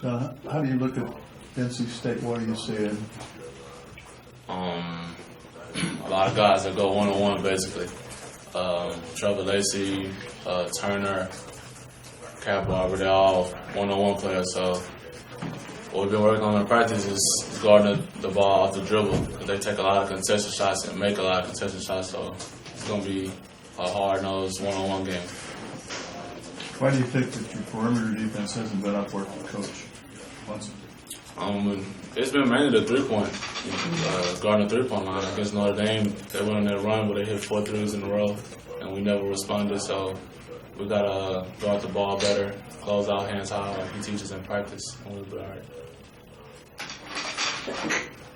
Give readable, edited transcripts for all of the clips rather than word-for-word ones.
How do you look at NC State? What do you see it? A lot of guys that go one-on-one, basically. Trevor Lacey, Turner, Cat Barber, they're all one-on-one players. So what we've been working on in practice is guarding the ball off the dribble. They take a lot of contested shots and make a lot of contested shots. So it's going to be a hard-nosed one-on-one game. Why do you think that your perimeter defense hasn't been up working, Coach Munson? It's been mainly the three-point, guarding the three-point line. Against Notre Dame, they went on their run where they hit 4 threes in a row, and we never responded. So we got to guard the ball better, close out hands high like he teaches in practice, and we'll be all right.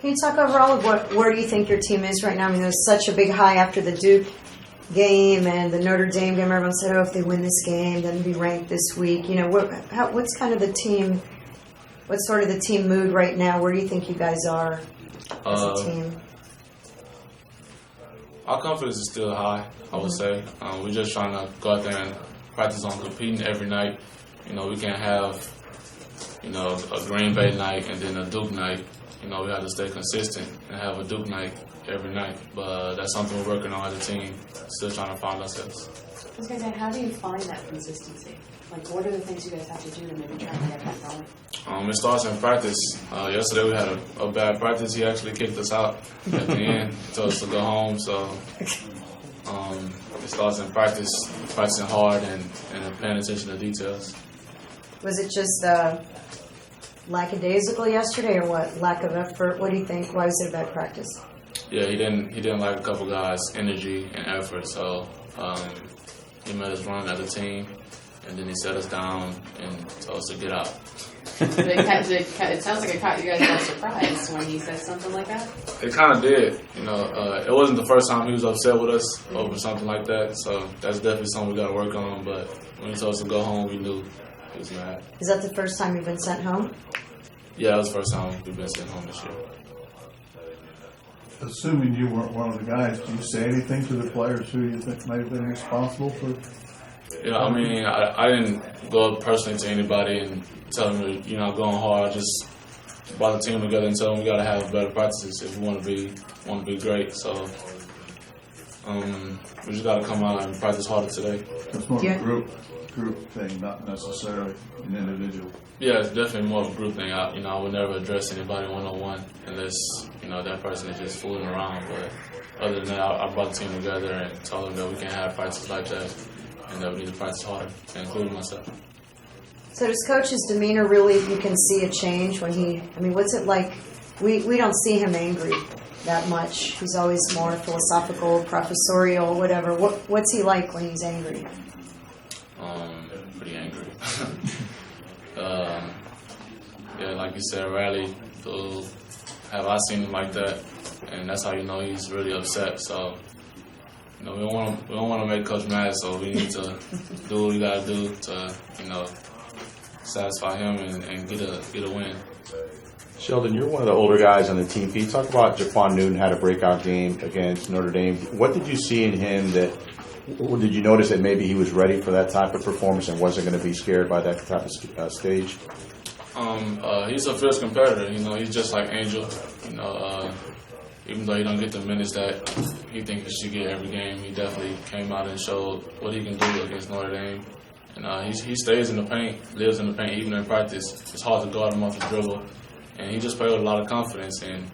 Can you talk overall of where do you think your team is right now? I mean, there's such a big high after the Duke game and the Notre Dame game. Everyone said, "Oh, if they win this game, then be ranked this week." You know, what's kind of the team? What's sort of the team mood right now? Where do you think you guys are as a team? Our confidence is still high, I would say. We're just trying to go out there and practice on competing every night. You know, we can't have, a Green Bay night and then a Duke night. You know, we have to stay consistent and have a Duke night every night. But that's something we're working on as a team, still trying to find ourselves. I was going to say, how do you find that consistency? Like, what are the things you guys have to do to maybe try to get that going? It starts in practice. Yesterday we had a bad practice. He actually kicked us out at the end, told us to go home. So it starts in practice, practicing hard and paying attention to details. Was it just lackadaisical yesterday, or what? Lack of effort? What do you think? Why was it a bad practice? Yeah, he didn't like a couple guys' energy and effort. So he made us run as a team, and then he set us down and told us to get out. It sounds like it caught you guys by surprise when he said something like that. It kind of did. It wasn't the first time he was upset with us over something like that. So that's definitely something we got to work on. But when he told us to go home, we knew he was mad. Is that the first time you've been sent home? Yeah, that was the first time we've been sent home this year. Assuming you weren't one of the guys, do you say anything to the players who you think might have been responsible for? Yeah, I mean, I didn't go up personally to anybody and tell them to, going hard. I just brought the team together and tell them we got to have better practices if we want to be great. So we just got to come out and practice harder today. It's more of a group thing, not necessarily an individual. Yeah, it's definitely more of a group thing. I would never address anybody one-on-one unless, that person is just fooling around. But other than that, I brought the team together and told them that we can't have practices like that and that we need to practice harder, including myself. So does Coach's demeanor really, you can see a change when what's it like? We don't see him angry that much. He's always more philosophical, professorial, whatever. What's he like when he's angry? Pretty angry. Yeah, like you said, rarely have I seen him like that, and that's how you know he's really upset. So, we don't want to make Coach mad, so we need to do what we got to do to, satisfy him and get a win. Sheldon, you're one of the older guys on the team. Can you talk about Jaquan Newton had a breakout game against Notre Dame? What did you see in him did you notice that maybe he was ready for that type of performance and wasn't going to be scared by that type of stage? He's a fierce competitor. He's just like Angel. Even though he don't get the minutes that he thinks he should get every game, he definitely came out and showed what he can do against Notre Dame. And he stays in the paint, lives in the paint, even in practice. It's hard to guard him off the dribble. And he just played with a lot of confidence. And,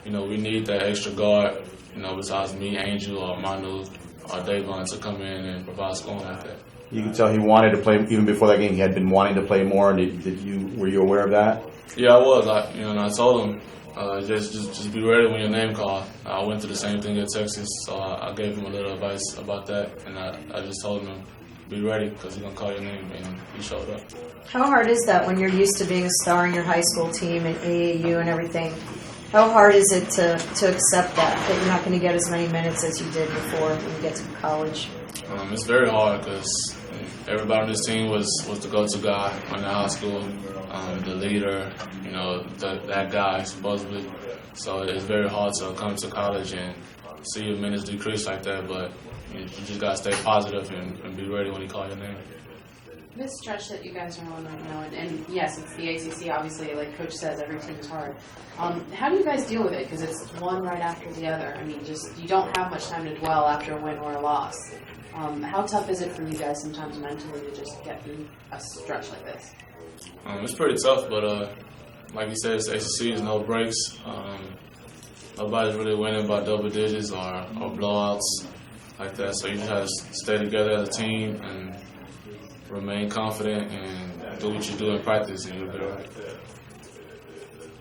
we need that extra guard, besides me, Angel, or Manu, or Davon to come in and provide scoring like that. You can tell he wanted to play, even before that game, he had been wanting to play more. Were you aware of that? Yeah, I was. And I told him, just be ready when your name called. I went through the same thing at Texas, so I gave him a little advice about that. And I just told him, be ready because he's going to call your name, and he showed up. How hard is that when you're used to being a star in your high school team and AAU and everything? How hard is it to accept that you're not going to get as many minutes as you did before when you get to college? It's very hard because everybody on this team was the go-to guy on the high school, the leader, that guy supposedly. So it's very hard to come to college and see your minutes decrease like that, but you just got to stay positive and be ready when he calls your name. This stretch that you guys are on right now, and yes, it's the ACC, obviously, like Coach says, every team is hard. How do you guys deal with it? Because it's one right after the other. I mean, just you don't have much time to dwell after a win or a loss. How tough is it for you guys sometimes mentally to just get through a stretch like this? It's pretty tough, but like you said, it's ACC, there's no breaks. Nobody's really winning by double digits or blowouts like that. So you just have to stay together as a team and remain confident and do what you do in practice, and you'll be all right.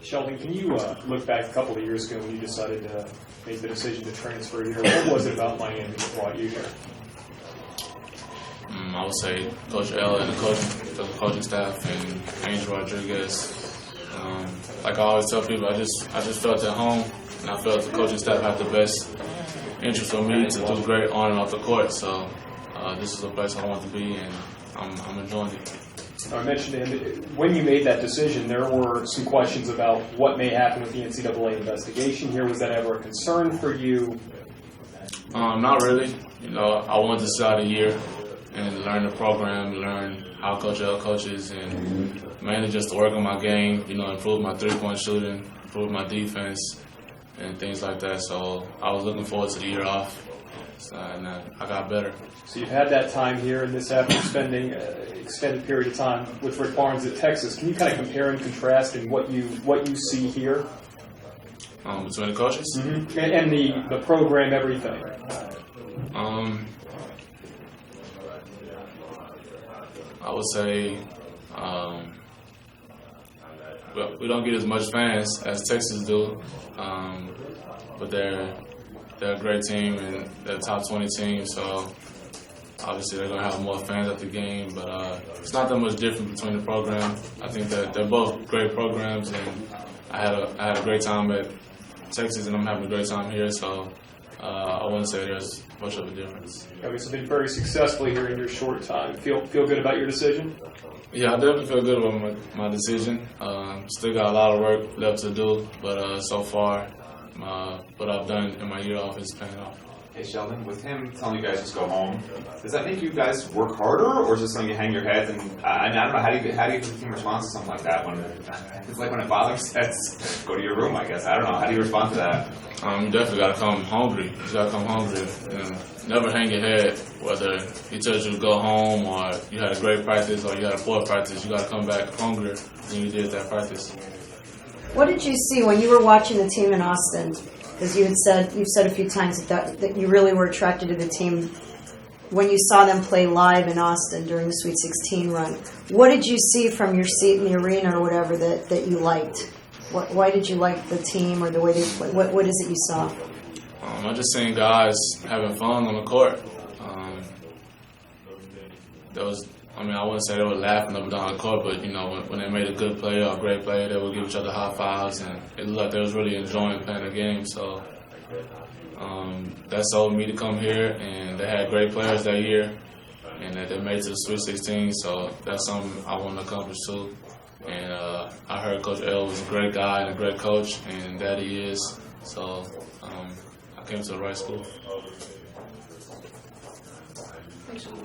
Sheldon, can you look back a couple of years ago when you decided to make the decision to transfer here? What was it about Miami that brought you here? I would say Coach L and the coaching staff and Angel Rodriguez. Like I always tell people, I just felt at home, and I felt the coaching staff had the best interest for me to do great on and off the court. So this is a place I want to be, and I'm enjoying it. I mentioned when you made that decision, there were some questions about what may happen with the NCAA investigation here. Was that ever a concern for you? Not really. I wanted to start a year and learn the program, learn how Coach L coaches, and mainly just to work on my game, improve my three-point shooting, improve my defense, and things like that. So I was looking forward to the year off, and I got better. So you've had that time here, and this after spending an extended period of time with Rick Barnes at Texas. Can you kind of compare and contrast in what you see here? Between the coaches? Mm-hmm. And the program, everything. I would say we don't get as much fans as Texas do, but they're a great team and they're a top 20 team, so obviously they're going to have more fans at the game, but it's not that much different between the program. I think that they're both great programs, and I had a great time at Texas, and I'm having a great time here, so I wouldn't say there's much of a difference. Obviously been very successful here in your short time. Feel good about your decision? Yeah, I definitely feel good about my decision. Still got a lot of work left to do, but so far, what I've done in my year off is paying off. Hey Sheldon, with him telling you guys just go home, does that make you guys work harder, or is it something you hang your heads and I don't know, how do you think the team responds to something like that? When it's like when a father says, go to your room, I guess. I don't know. How do you respond to that? You definitely got to come hungry. You got to come hungry and never hang your head. Whether he tells you to go home or you had a great practice or you had a poor practice, you got to come back hungrier than you did that practice. What did you see when you were watching the team in Austin? Because you've said a few times that you really were attracted to the team when you saw them play live in Austin during the Sweet 16 run. What did you see from your seat in the arena or whatever that you liked? Why did you like the team or the way they play? What is it you saw? I just seen guys having fun on the court. I wouldn't say they were laughing up and down the court, but when they made a good play or a great play, they would give each other high fives, and it looked like they was really enjoying playing the game. So that sold me to come here, and they had great players that year, and that they made it to the Sweet 16. So that's something I want to accomplish too. And I heard Coach L was a great guy and a great coach, and that he is. So I came to the right school. Thanks, Sheldon.